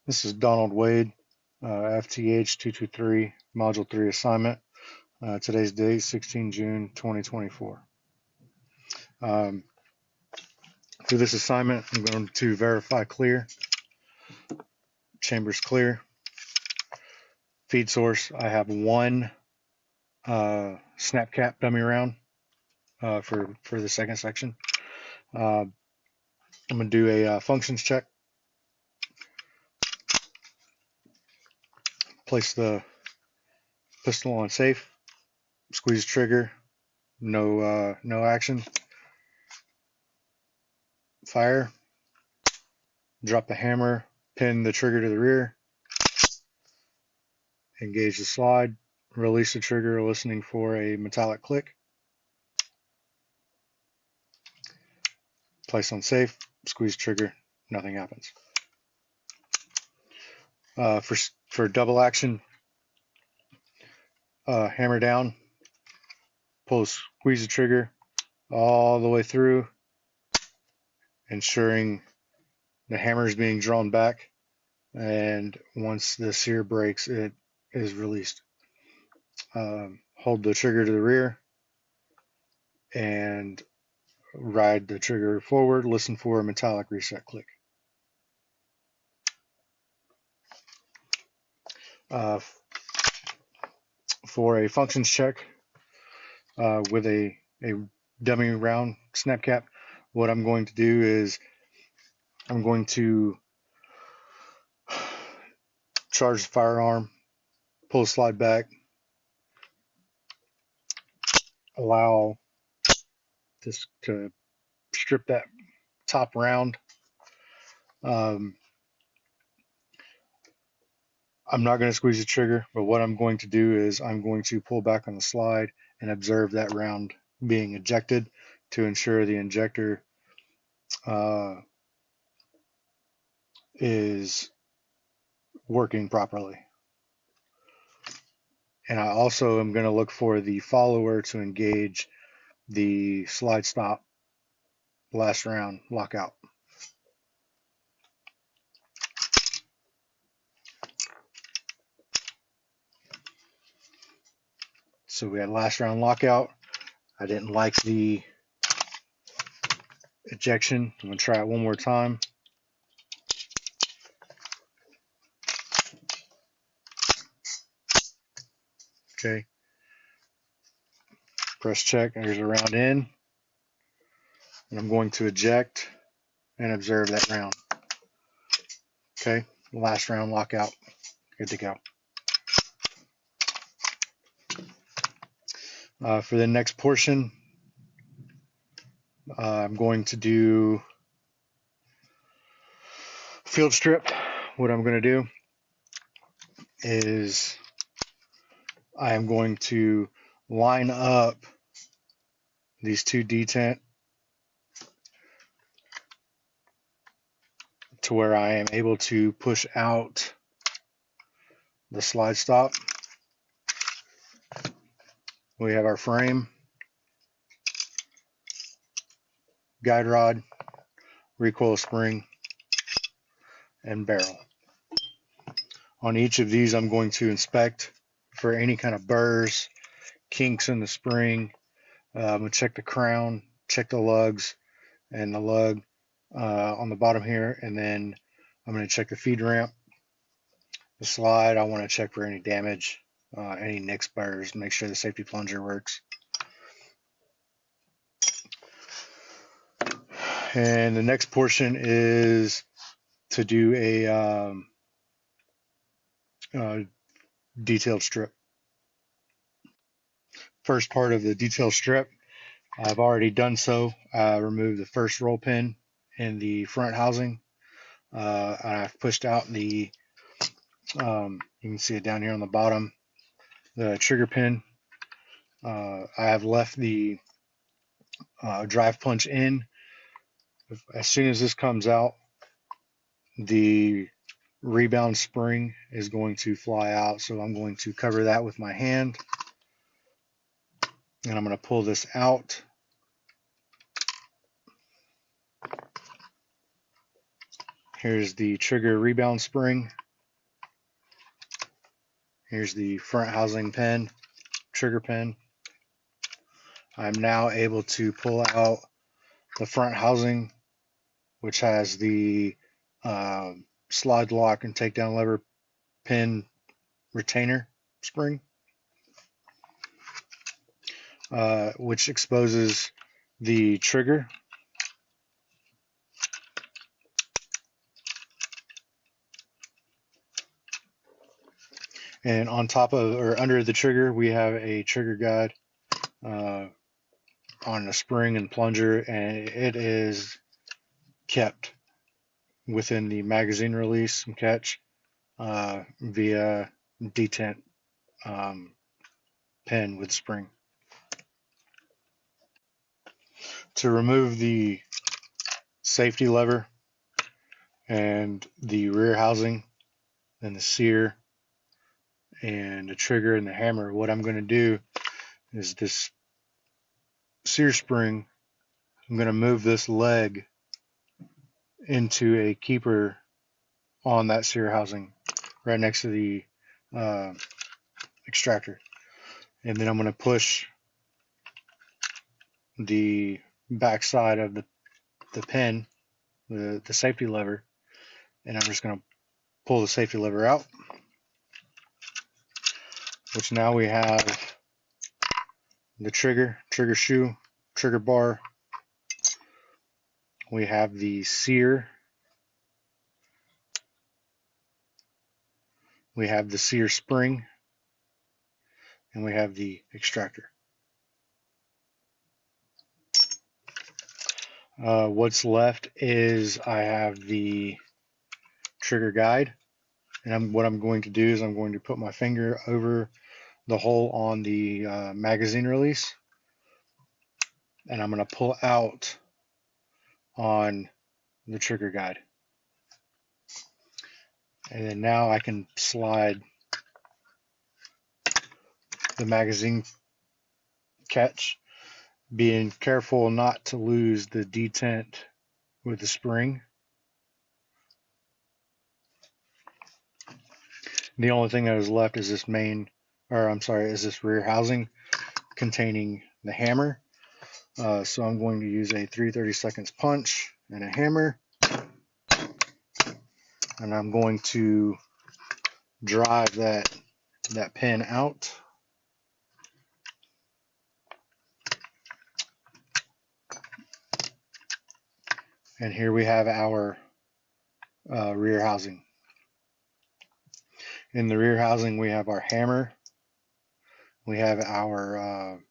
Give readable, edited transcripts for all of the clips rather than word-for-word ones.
This is Donald Wade, FTH 223, Module 3 assignment. Today's date, 16 June 2024. For this assignment, I'm going to verify clear, chambers clear, feed source. I have one snap cap dummy round for the second section. I'm going to do a functions check. Place the pistol on safe, squeeze trigger, no action, fire, drop the hammer, pin the trigger to the rear, engage the slide, release the trigger, listening for a metallic click, place on safe, squeeze trigger, nothing happens. For double action, hammer down, squeeze the trigger all the way through, ensuring the hammer is being drawn back, and once the sear breaks, it is released. Hold the trigger to the rear and ride the trigger forward, listen for a metallic reset click. For a functions check with a dummy round snap cap, what I'm going to do is I'm going to charge the firearm, pull the slide back, allow this to strip that top round. I'm not going to squeeze the trigger, but what I'm going to do is I'm going to pull back on the slide and observe that round being ejected to ensure the injector is working properly. And I also am going to look for the follower to engage the slide stop last round lockout. So we had last round lockout. I didn't like the ejection. I'm going to try it one more time. Okay. Press check. There's a round in. And I'm going to eject and observe that round. Okay. Last round lockout. Good to go. For the next portion, I'm going to do field strip. What I'm going to do is I am going to line up these two detent to where I am able to push out the slide stop. We have our frame, guide rod, recoil spring, and barrel. On each of these, I'm going to inspect for any kind of burrs, kinks in the spring. I'm going to check the crown, check the lugs, and the lug on the bottom here, and then I'm going to check the feed ramp. The slide, I want to check for any damage, any nicks, burrs, make sure the safety plunger works. And the next portion is to do a detailed strip. First part of the detailed strip, I've already done so. I removed the first roll pin in the front housing. And I've pushed out the, you can see it down here on the bottom, the trigger pin. I have left the drive punch in. As soon as this comes out, the rebound spring is going to fly out, so I'm going to cover that with my hand, and I'm going to pull this out. Here's the trigger rebound spring. Here's the front housing pin, trigger pin. I'm now able to pull out the front housing, which has the slide lock and takedown lever pin retainer spring, which exposes the trigger. And on top of, or under the trigger, we have a trigger guide on the spring and plunger, and it is kept within the magazine release and catch via detent pin with spring. To remove the safety lever and the rear housing and the sear and the trigger and the hammer, what I'm going to do is this sear spring, I'm going to move this leg into a keeper on that sear housing right next to the extractor, and then I'm going to push the back side of the pin, the safety lever, and I'm just going to pull the safety lever out, which now we have the trigger shoe, trigger bar. We have the sear. We have the sear spring, and we have the extractor. What's left is I have the trigger guide, and what I'm going to do is I'm going to put my finger over the hole on the magazine release, and I'm going to pull out on the trigger guide. And then now I can slide the magazine catch, being careful not to lose the detent with the spring. The only thing that is left is this is this rear housing containing the hammer. So I'm going to use a 3/32 punch and a hammer, and I'm going to drive that pin out. And here we have our rear housing. In the rear housing, we have our hammer. We have our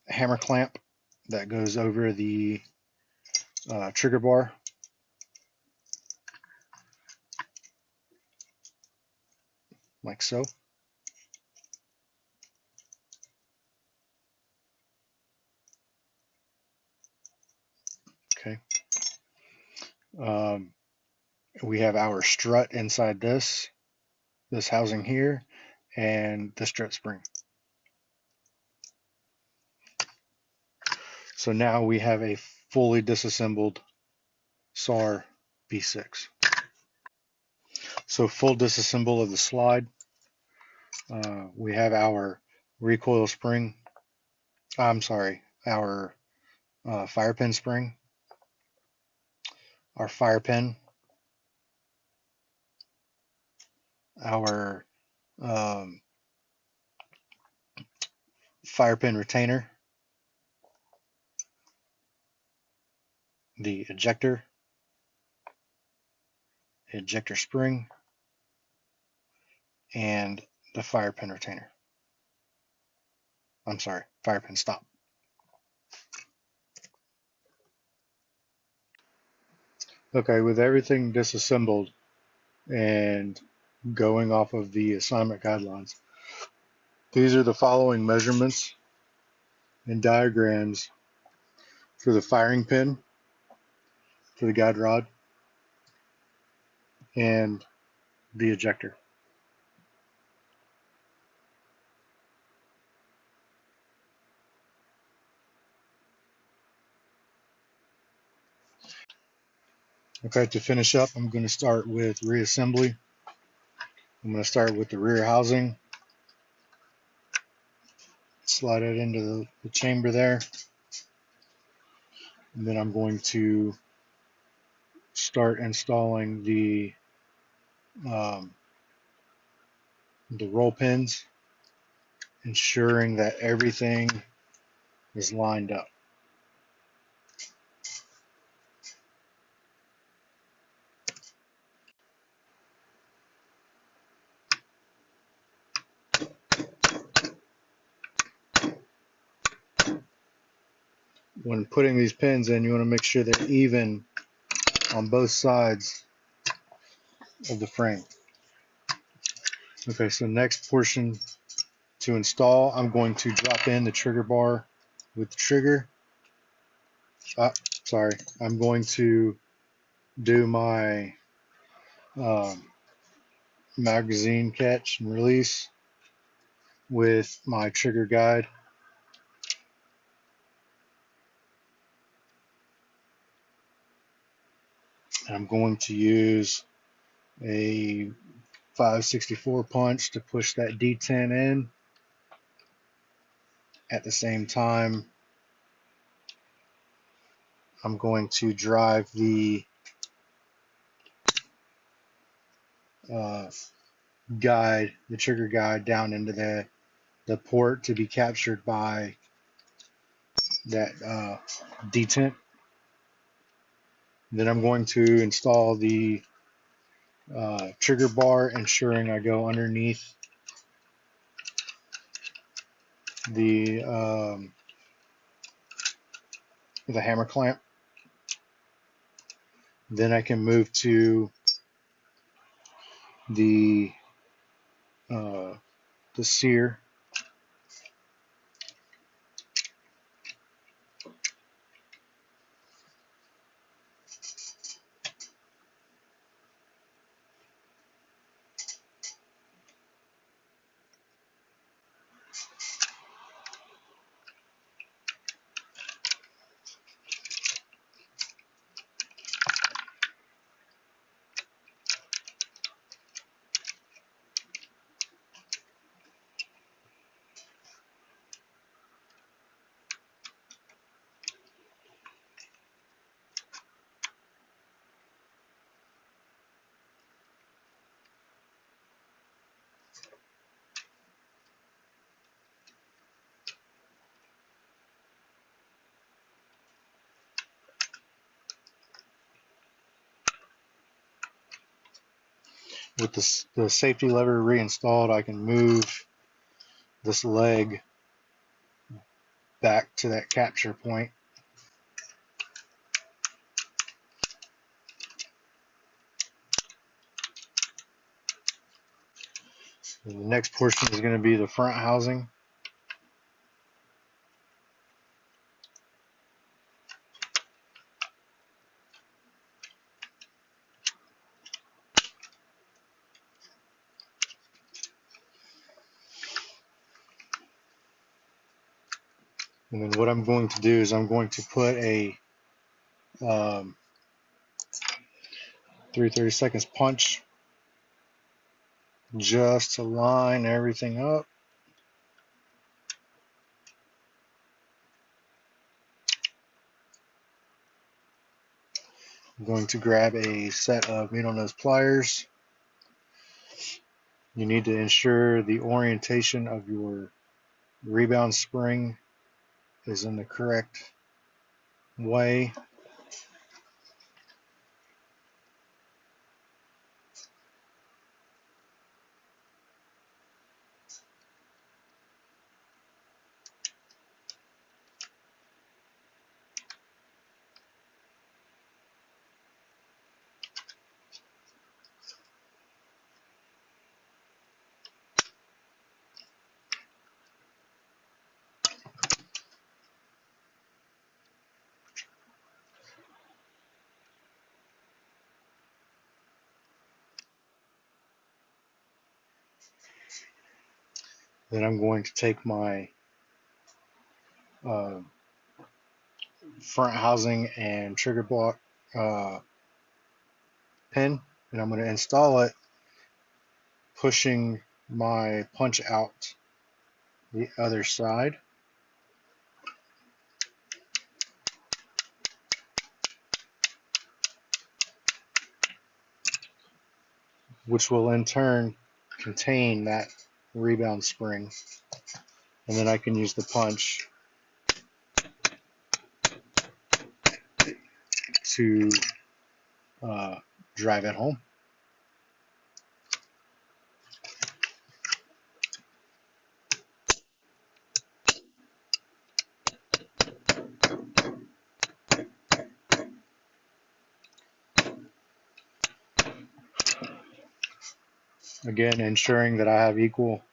hammer clamp that goes over the trigger bar. Like so. Okay. We have our strut inside this housing here, and the strut spring. So now we have a fully disassembled SAR B6. So full disassemble of the slide. We have our recoil spring. I'm sorry, our fire pin spring, our fire pin, our fire pin retainer, the ejector spring, and the fire pin retainer. I'm sorry, fire pin stop. Okay, with everything disassembled and going off of the assignment guidelines, these are the following measurements and diagrams for the firing pin, for the guide rod, and the ejector. Okay, to finish up, I'm going to start with reassembly. I'm going to start with the rear housing, slide it into the chamber there, and then I'm going to start installing um, the roll pins, ensuring that everything is lined up. When putting these pins in, you want to make sure they're even on both sides of the frame. Okay, so next portion to install, I'm going to drop in the trigger bar with the trigger. Sorry, I'm going to do my magazine catch and release with my trigger guide. And I'm going to use a 564 punch to push that D10 in. At the same time, I'm going to drive the uh, the trigger guide down into the port to be captured by that detent. Then I'm going to install the trigger bar, ensuring I go underneath the hammer clamp. Then I can move to the sear. With the safety lever reinstalled, I can move this leg back to that capture point. And the next portion is going to be the front housing. And then what I'm going to do is I'm going to put a 3/32 punch just to line everything up. I'm going to grab a set of needle nose pliers. You need to ensure the orientation of your rebound spring is in the correct way. Then I'm going to take my front housing and trigger block pin, and I'm going to install it pushing my punch out the other side. Which will in turn contain that rebound spring. And then I can use the punch to drive it home. Again, ensuring that I have equal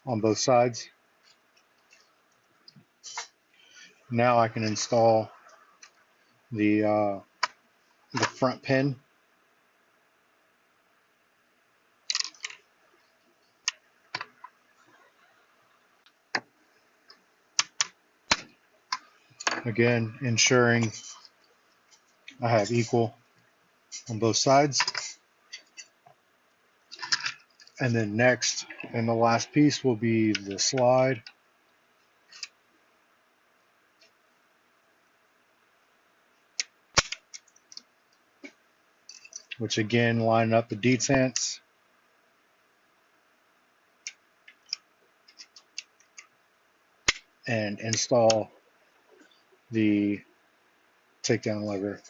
on both sides. Now I can install the front pin. Again, ensuring I have equal on both sides. And then next, and the last piece will be the slide. Which again, line up the detents. And install the takedown lever.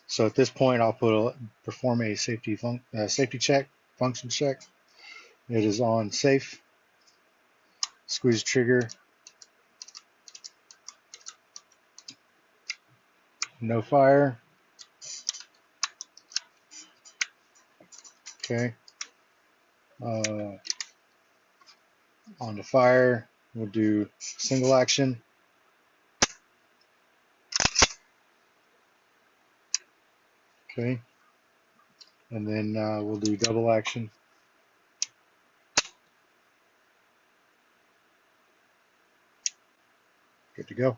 So at this point, I'll perform a safety check, function check. It is on safe. Squeeze trigger. No fire. Okay. On the fire, we'll do single action. Okay. And then we'll do double action. Good to go.